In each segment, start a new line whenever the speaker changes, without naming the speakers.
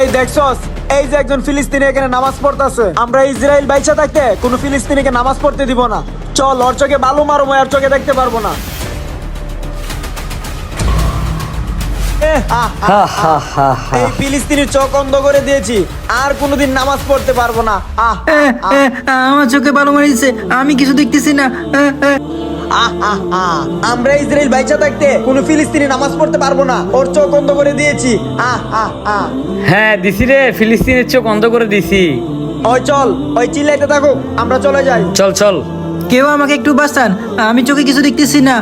এই দেখছস, এই যে একজন ফিলিস্তিনি এখানে নামাজ পড়তেছে। আমরা ইসরায়েল বাইচা থাকতে কোনো ফিলিস্তিনিকে নামাজ পড়তে দিব না। চল, ওর চোখে বালু মারো, ওর চোখে দেখতে পারবো না। এই ফিলিস্তিনির চোখ অন্ধ করে দিয়েছি, আর কোনোদিন নামাজ পড়তে পারবো না।
আমার চোখে বালু মারিছে, আমি কিছু দেখতেছি না।
আমরা ইসরায়েল বাইচা থাকতে কোনো ফিলিস্তিনি নামাজ পড়তে পারবো না, ওর চোখ অন্ধ করে দিয়েছি।
হ্যাঁ দিছি রে, ফিলিস্তিনের চোখ অন্ধ করে দিছি।
ওই চল, ওই চিল্লাইতে থাকুক, আমরা চলে যাই।
চল চল।
কেউ আমাকে একটু বাঁচান, আমি চোখে কিছু দেখতেছি না।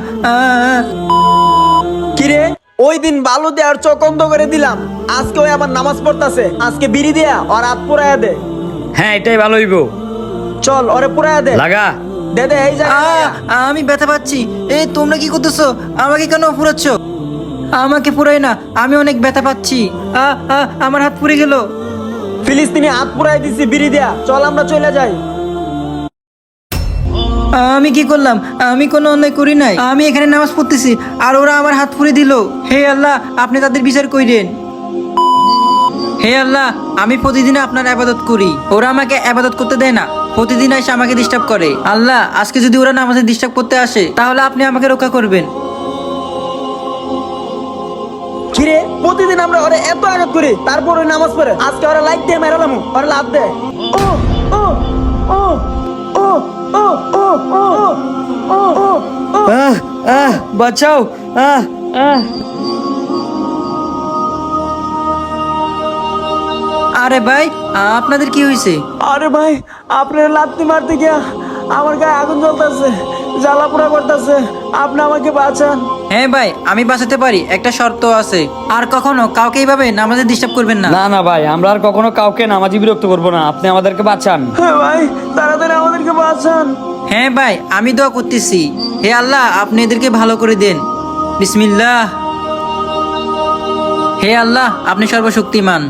কিরে, ওই দিন বালু দিয়ে আর চোখ অন্ধ করে দিলাম, আজকে ওই আবার নামাজ পড়তাছে। আজকে বিড়ি দেয়া আর হাত পুরাইয়া দে।
হ্যাঁ এটাই ভালো হইব।
চল, ওরে পুরাইয়া দে।
লাগা।
দে দে, এই জায়গায়।
আমি ব্যথা পাচ্ছি। এই তোমরা কি করতেছো? আমাকে কেন পুরাচ্ছ? আমাকে পুরাই না, আমি অনেক ব্যথা পাচ্ছি। আমার হাত পুড়ে গেল।
ফিলিস্তিনি হাত পুরাই দিছি বিড়ি দেয়া। চল, আমরা চলে যাই।
আমি কি করলাম? আমি কোনো অন্যায় করি নাই। আমি এখানে নামাজ পড়তেছি আর ওরা আমার হাত পুড়ে দিল। হে আল্লাহ, আপনি তাদের বিচার কইরেন। হে আল্লাহ, আমি প্রতিদিন আপনার আবাদত করি, ওরা আমাকে আবাদত করতে দেয় না, প্রতিদিন এসে আমাকে ডিস্টার্ব করে। আল্লাহ, আজকে যদি ওরা নামাজে ডিস্টার্ব করতে আসে তাহলে আপনি আমাকে রক্ষা করবেন।
কিরে, প্রতিদিন আমরা ওরে এত আঘাত করি, তারপর ওই নামাজ পড়ে। আজকে ওরা লাইট দিয়ে মেরালাম, ওরা লাভ দে। ও ও ও ও ও ও ও ও ও
বাঁচাও।
আরে ভাই, আপনাদের কি হয়েছে?
আরে ভাই, আপনার লাত্তি মারতে গিয়া আমার গায়ে আগুন জ্বলতেছে, জ্বালা পোড়া করতেছে। আপনি আমাকে বাঁচান।
হ্যাঁ ভাই, আমি বাঁচাতে পারি, একটা শর্ত আছে। আর কখনো কাউকে এইভাবে নামাজে ডিস্টার্ব করবেন না।
না না ভাই, আমরা আর কখনো কাউকে নামাজি বিরক্ত করবো না, আপনি আমাদেরকে বাঁচান।
হ্যাঁ ভাই, তাড়াতাড়ি আমাদেরকে বাঁচান।
হ্যাঁ ভাই, আমি দোয়া করতেছি। হে আল্লাহ, আপনি এদেরকে ভালো করে দেন। বিসমিল্লাহ। হে আল্লাহ, আপনি সর্বশক্তিমান।